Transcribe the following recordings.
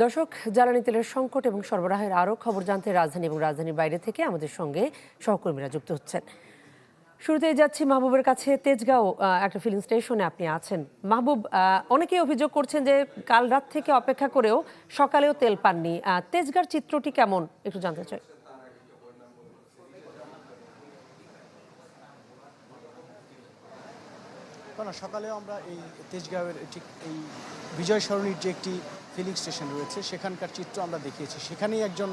দর্শক, জ্বালানি তেলের সংকট এবং সরবরাহের আরও খবর জানতে রাজধানী এবং রাজধানীর বাইরে থেকে আমাদের সঙ্গে সহকর্মীরা যুক্ত হচ্ছেন। শুরুতেই যাচ্ছি মাহবুবের কাছে। তেজগাঁও একটা ফিলিং স্টেশনে আপনি আছেন। মাহবুব, অনেকেই অভিযোগ করছেন যে কাল রাত থেকে অপেক্ষা করেও সকালেও তেল পাননি। তেজগাঁর চিত্রটি কেমন একটু জানতে চাই। না, সকালে আমরা এই তেজগাঁওয়ের ঠিক এই বিজয় সরণির যে একটি ফিলিং স্টেশন রয়েছে সেখানকার চিত্র আমরা দেখিয়েছি। সেখানেই একজন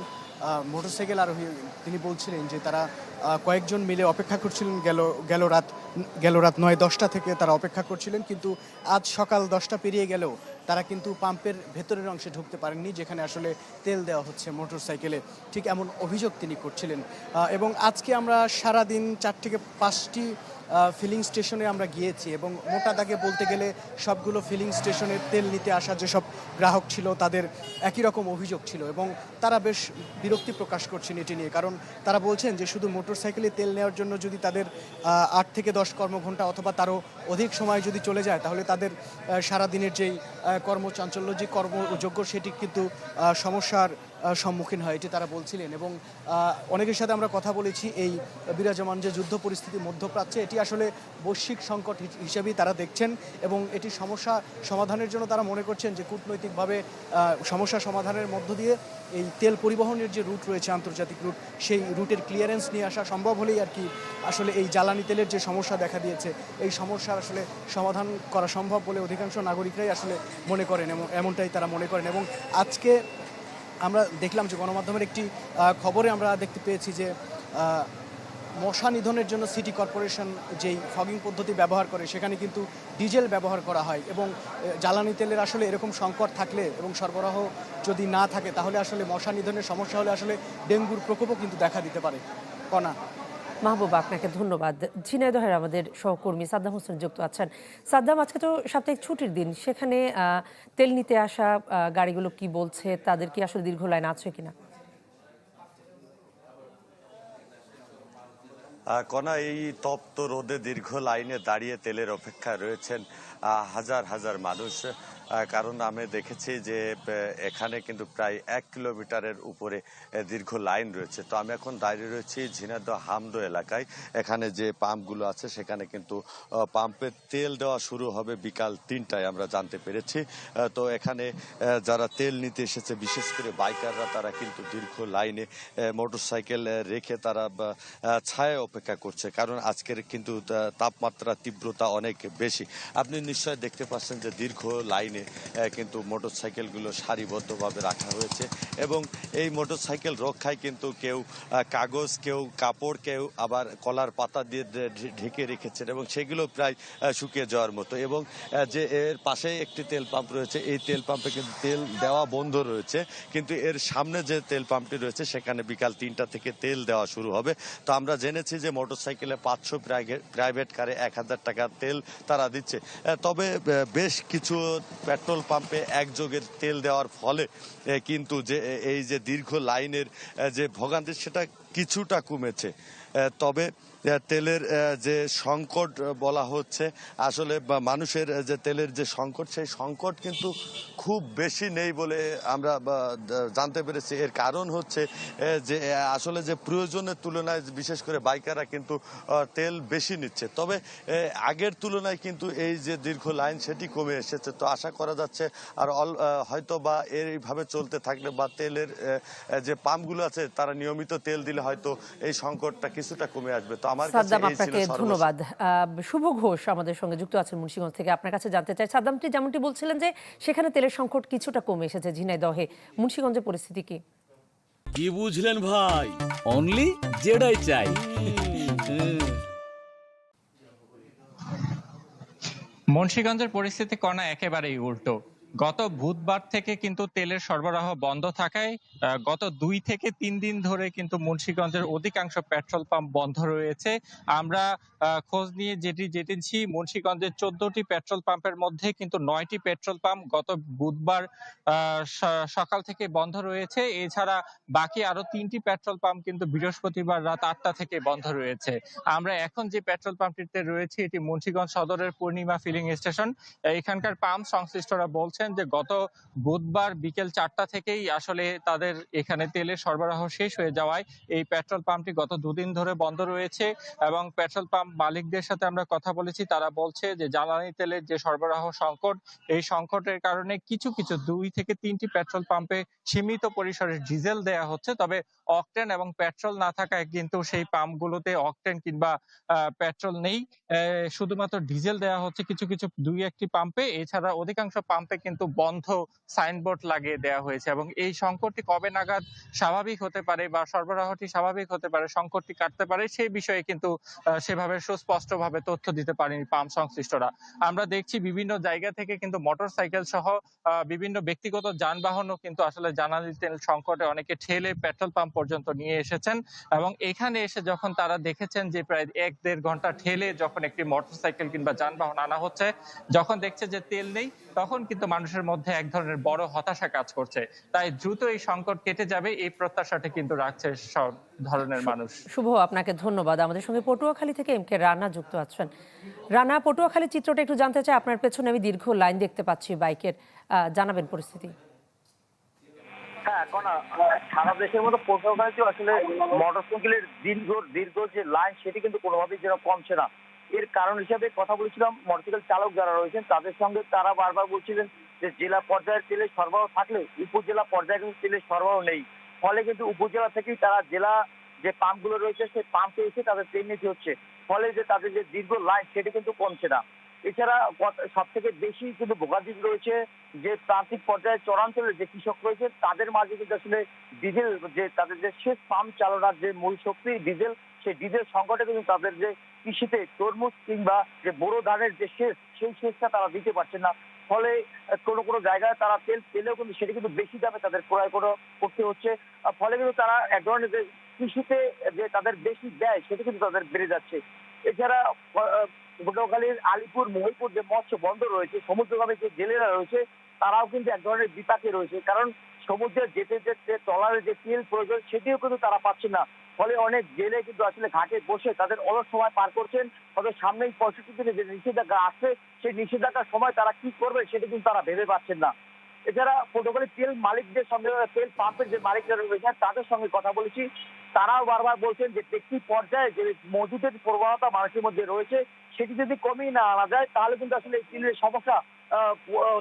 মোটরসাইকেল আরোহী তিনি বলছিলেন যে তারা কয়েকজন মিলে অপেক্ষা করছিলেন গেল রাত ৯-১০টা থেকে তারা অপেক্ষা করছিলেন, কিন্তু আজ সকাল 10টা পেরিয়ে গেলেও তারা কিন্তু পাম্পের ভেতরের অংশে ঢুকতে পারেননি, যেখানে আসলে তেল দেওয়া হচ্ছে মোটরসাইকেলে, ঠিক এমন অভিযোগ তিনি করছিলেন। এবং আজকে আমরা সারাদিন 4 থেকে 5টি ফিলিং স্টেশনে আমরা গিয়েছি এবং মোটা দাগে বলতে গেলে সবগুলো ফিলিং স্টেশনের তেল নিতে আসা যেসব গ্রাহক ছিল তাদের একই রকম অভিযোগ ছিল এবং তারা বেশ বিরক্তি প্রকাশ করছেন এটি নিয়ে। কারণ তারা বলছেন যে শুধু মোটরসাইকেলে তেল নেওয়ার জন্য যদি তাদের 8 থেকে 10 কর্মঘণ্টা অথবা তারও অধিক সময় যদি চলে যায়, তাহলে তাদের সারাদিনের যেই কর্মচাঞ্চল্য, যে কর্মযোগ্য, সেটি কিন্তু সমস্যার সম্মুখীন হয়, এটি তারা বলছিলেন। এবং অনেকের সাথে আমরা কথা বলেছি, এই বিরাজমান যে যুদ্ধ পরিস্থিতি মধ্যপ্রাচ্যে, এটি আসলে বৈশ্বিক সংকট হিসেবেই তারা দেখছেন এবং এটি সমস্যা সমাধানের জন্য তারা মনে করছেন যে কূটনৈতিকভাবে সমস্যা সমাধানের মধ্য দিয়ে এই তেল পরিবহনের যে রুট রয়েছে, আন্তর্জাতিক রুট, সেই রুটের ক্লিয়ারেন্স নিয়ে আসা সম্ভব হলেই আর কি আসলে এই জ্বালানি তেলের যে সমস্যা দেখা দিয়েছে এই সমস্যার আসলে সমাধান করা সম্ভব বলে অধিকাংশ নাগরিকরাই আসলে মনে করেন, এমনটাই তারা মনে করেন। এবং আজকে আমরা দেখলাম যে গণমাধ্যমের একটি খবরে আমরা দেখতে পেয়েছি যে মশা নিধনের জন্য সিটি কর্পোরেশন যেই ফগিং পদ্ধতি ব্যবহার করে সেখানে কিন্তু ডিজেল ব্যবহার করা হয় এবং জ্বালানি তেলের আসলে এরকম সংকট থাকলে এবং সরবরাহ যদি না থাকে তাহলে আসলে মশা নিধনের সমস্যা হলে আসলে ডেঙ্গুর প্রকোপও কিন্তু দেখা দিতে পারে। কণা। মাহবুব, আপনাকে ধন্যবাদ। ঝিনাইদহের আমাদের সহকর্মী সাদ্দাম হোসেন যুক্ত আছেন। সাদ্দাম, আজকে তো সাপ্তাহিক ছুটির দিন, সেখানে তেল নিতে আসা গাড়িগুলো কি বলছে? তাদের কি আসলে দীর্ঘ লাইন আছে কিনা? কণা, এই তপ্ত রোদে দীর্ঘ লাইনে দাঁড়িয়ে তেলের অপেক্ষায় রয়েছেন হাজার হাজার মানুষ। কারণ আমি দেখেছি যে এখানে কিন্তু প্রায় 1 কিলোমিটারের উপরে দীর্ঘ লাইন রয়েছে। তো আমি এখন দাঁড়িয়ে রয়েছি ঝিনাইদহ হামদো এলাকায়। এখানে যে পাম্পগুলো আছে সেখানে কিন্তু পাম্পে তেল দেওয়া শুরু হবে বিকাল 3টায় আমরা জানতে পেরেছি। তো এখানে যারা তেল নিতে এসেছে, বিশেষ করে বাইকাররা, তারা কিন্তু দীর্ঘ লাইনে মোটরসাইকেল রেখে তারা ছায়ায় অপেক্ষা করছে, কারণ আজকের কিন্তু তাপমাত্রা তীব্রতা অনেক বেশি। আপনি নিশ্চয় দেখতে পাচ্ছেন যে দীর্ঘ লাইনে কিন্তু মোটরসাইকেলগুলো সারিবদ্ধভাবে রাখা হয়েছে এবং এই মোটরসাইকেল রক্ষায় কিন্তু কেউ কাগজ, কেউ কাপড়, কেউ আবার কলার পাতা দিয়ে ঢেকে রেখেছেন এবং সেগুলো প্রায় শুকিয়ে যাওয়ার মতো। এবং যে এর পাশে একটি তেল পাম্প রয়েছে, এই তেল পাম্পে কিন্তু তেল দেওয়া বন্ধ রয়েছে, কিন্তু এর সামনে যে তেল পাম্পটি রয়েছে সেখানে বিকাল 3টা থেকে তেল দেওয়া শুরু হবে। তো আমরা জেনেছি যে মোটরসাইকেলে 500, প্রাইভেট কারে 1000 টাকা তেল তারা দিচ্ছে। তবে বেশ কিছু পেট্রোল পাম্পে একযোগে তেল দেওয়ার ফলে কিন্তু যে এই যে দীর্ঘ লাইনের যে ভোগান্তি সেটা কিছুটা কমেছে। তবে তেলের যে সংকট বলা হচ্ছে, আসলে মানুষের যে তেলের যে সংকট, সেই সংকট কিন্তু খুব বেশি নেই বলে আমরা জানতে পেরেছি। এর কারণ হচ্ছে যে আসলে যে প্রয়োজনের তুলনায় বিশেষ করে বাইকাররা কিন্তু তেল বেশি নিচ্ছে। তবে আগের তুলনায় কিন্তু এই যে দীর্ঘ লাইন সেটি কমে এসেছে। তো আশা করা যাচ্ছে আর হয়তো বা এইভাবে চলতে থাকলে বা তেলের যে পাম্পগুলো আছে তারা নিয়মিত তেল দিলে হয়তো এই সংকটটা কিছুটা কমে আসবে। তো আমার কাছে সাদ্দাম, এই ছিল আপনাকে ধন্যবাদ। শুভ ঘোষ আমাদের সঙ্গে যুক্ত আছেন মুন্সিগঞ্জ থেকে। আপনার কাছে জানতে চাই, সাদ্দামটি যেমনটি বলছিলেন যে সেখানে তেলের সংকট কিছুটা কমে এসেছে ঝিনাইদহে, মুন্সিগঞ্জের পরিস্থিতি কি? কি বুঝলেন ভাই? অনলি যেটাই চাই। মুন্সিগঞ্জের পরিস্থিতি কণা একেবারেই উল্টো। গত বুধবার থেকে কিন্তু তেলের সরবরাহ বন্ধ থাকায় গত 2 থেকে 3 দিন ধরে কিন্তু মুন্সিগঞ্জের অধিকাংশ পেট্রোল পাম্প বন্ধ রয়েছে। আমরা খোঁজ নিয়ে যেটি জেনেছি, মুন্সিগঞ্জের 14টি পেট্রোল পাম্পের মধ্যে কিন্তু 9টি পেট্রোল পাম্প গত বুধবার সকাল থেকে বন্ধ রয়েছে। এছাড়া বাকি আরো 3টি পেট্রোল পাম্প কিন্তু বৃহস্পতিবার রাত 8টা থেকে বন্ধ রয়েছে। আমরা এখন যে পেট্রোল পাম্পটিতে রয়েছে এটি মুন্সিগঞ্জ সদরের পূর্ণিমা ফিলিং স্টেশন। এখানকার পাম্প সংশ্লিষ্টরা বলছে বলছেন যে গত বুধবার বিকেল 4টা থেকেই আসলে তাদের এখানে তেলের সরবরাহ শেষ হয়ে যাওয়ায় এই পেট্রোল পাম্পটি গত দুদিন ধরে বন্ধ রয়েছে। এবং পেট্রোল পাম্প মালিকদের সাথে আমরা কথা বলেছি, তারা বলছে যে জ্বালানি তেলের যে সরবরাহ সংকট, এই সংকটের কারণে কিছু কিছু 2 থেকে 3টি পেট্রোল পাম্পে সীমিত পরিসরে ডিজেল দেয়া হচ্ছে, তবে অকটেন এবং পেট্রোল না থাকায় কিন্তু সেই পাম্পগুলোতে অকটেন কিংবা পেট্রোল নেই। শুধুমাত্র ডিজেল দেওয়া হচ্ছে কিছু কিছু 2-1টি পাম্পে। এছাড়া অধিকাংশ পাম্পে কিন্তু বন্ধ সাইনবোর্ড লাগিয়ে দেওয়া হয়েছে। এবং এই সংকটটি কবে নাগাদ স্বাভাবিক হতে পারে বা সরবরাহটি স্বাভাবিক হতে পারে, সংকটটি কাটতে পারে, সেই বিষয়ে কিন্তু সেভাবে সুস্পষ্টভাবে তথ্য দিতে পারেনি পাম্প সংশ্লিষ্টরা। আমরা দেখছি বিভিন্ন জায়গা থেকে কিন্তু মোটরসাইকেল সহ বিভিন্ন ব্যক্তিগত যানবাহনও কিন্তু আসলে জ্বালানি তেল সংকটে অনেকে ঠেলে পেট্রোল পাম্প পর্যন্ত নিয়ে এসেছেন। এবং এখানে এসে যখন তারা দেখেছেন যে প্রায় 1-1.5 ঘন্টা ঠেলে যখন একটি মোটরসাইকেল কিংবা যানবাহন আনা হচ্ছে, যখন দেখছে যে তেল নেই, তখন কিন্তু মানুষের মধ্যে এক ধরনের বড় হতাশা কাজ করছে। তাই দ্রুত এই সংকট কেটে যাবে এই প্রত্যাশাটা কিন্তু রাখছে সব ধরনের মানুষ। শুভ, আপনাকে ধন্যবাদ। আমাদের সঙ্গে পটুয়াখালী থেকে এম কে রানা যুক্ত আছেন। রানা, পটুয়াখালী চিত্রটা একটু জানতে চাই। আপনার পেছনে আমি দীর্ঘ লাইন দেখতে পাচ্ছি বাইকের, জানাবেন পরিস্থিতি। হ্যাঁ, এখন সারা দেশের মতো পটুয়াখালীতেও আসলে মোটরসাইকেলের দীর্ঘ যে লাইন, সেটি কিন্তু কোনোভাবেই যেন কমছে না। এর কারণ হিসেবে কথা বলেছিলাম মোটরসাইকেল চালক যারা রয়েছেন তাদের সঙ্গে। তারা বারবার বলছিলেন যে জেলা পর্যায়ের তেলের সরবরাহ থাকলে উপজেলা পর্যায়ে কিন্তু তেলের সরবরাহ নেই। ফলে কিন্তু উপজেলা থেকেই তারা জেলা যে পাম্পগুলো রয়েছে সেই পাম্পে এসে তাদের তেল নিতে হচ্ছে। ফলে যে তাদের যে দীর্ঘ লাইন, সেটি কিন্তু কমছে না। এছাড়া সব থেকে বেশি কিন্তু ভোগান্তি রয়েছে যে প্রান্তিক পর্যায়ে চরাঞ্চলের যে কৃষক রয়েছে, তাদের মাঝে কিন্তু আসলে ডিজেল, যে তাদের যে সেচ পাম্প চালানোর যে মূল শক্তি ডিজেল, সেই ডিজেল সংকটে কিন্তু তাদের যে কৃষিতে তরমুজ কিংবা যে বোরো ধানের যে সেচ, সেই সেচটা তারা দিতে পারছেন না। ফলে কোনো কোনো জায়গায় তারা তেল পেলেও কিন্তু সেটা কিন্তু বেশি দামে তাদের ক্রয় করতে হচ্ছে। ফলে কিন্তু তারা এক ধরনের যে কৃষিতে যে তাদের বেশি ব্যয়, সেটা কিন্তু তাদের বেড়ে যাচ্ছে। এছাড়া পটুয়াখালীর আলিপুর মহিপুর যে মৎস্য বন্দর রয়েছে, সমুদ্রগামী যে জেলেরা রয়েছে, তারাও কিন্তু এক ধরনের বিপাকে রয়েছে। কারণ সমুদ্রে যেতে যেতে ট্রলারের যে তেল প্রয়োজন, সেটিও কিন্তু তারা পাচ্ছেন না। ফলে অনেক জেলে কিন্তু আসলে ঘাটে বসে তাদের অলস সময় পার করছেন। তাদের সামনেই 65 দিনে যে নিষেধাজ্ঞা আসছে, সেই নিষেধাজ্ঞার সময় তারা কি করবে সেটা কিন্তু তারা ভেবে পাচ্ছেন না। এছাড়া পটুয়াখালীর তেল মালিকদের সঙ্গে, তেল পাম্পের যে মালিকরা রয়েছেন তাদের সঙ্গে কথা বলেছি। তারাও বারবার বলছেন যে ব্যক্তি পর্যায়ে যে মজুদের প্রবণতা মানুষের মধ্যে রয়েছে, সেটি যদি কমিয়ে না আনা যায়, তাহলে কিন্তু আসলে এই তেলের সমস্যা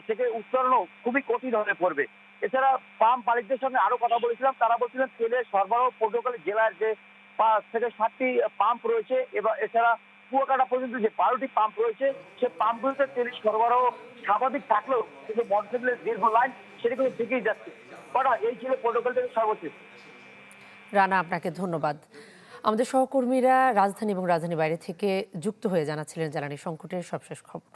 থেকে উত্তরণও খুবই কঠিন হয়ে পড়বে। এছাড়া পাম্প মালিকদের সঙ্গে আরো কথা বলেছিলাম। তারা বলছিলেন তেলের সরবরাহ পটুয়াখালী জেলার যে 5 থেকে 7টি পাম্প রয়েছে, এবং এছাড়া কুয়াকাটা পর্যন্ত যে 12টি পাম্প রয়েছে, সেই পাম্পগুলোতে তেলের সরবরাহ স্বাভাবিক থাকলেও কিন্তু মোটরসাইকেলের দীর্ঘ লাইন, সেটা কিন্তু থেকেই যাচ্ছে। এই ছিল পটুয়াখালী থেকে সর্বশেষ। রানা, আপনাকে ধন্যবাদ। আমাদের সহকর্মীরা রাজধানী এবং রাজধানীর বাইরে থেকে যুক্ত হয়ে জানাচ্ছিলেন জ্বালানি সংকটের সবশেষ খবর।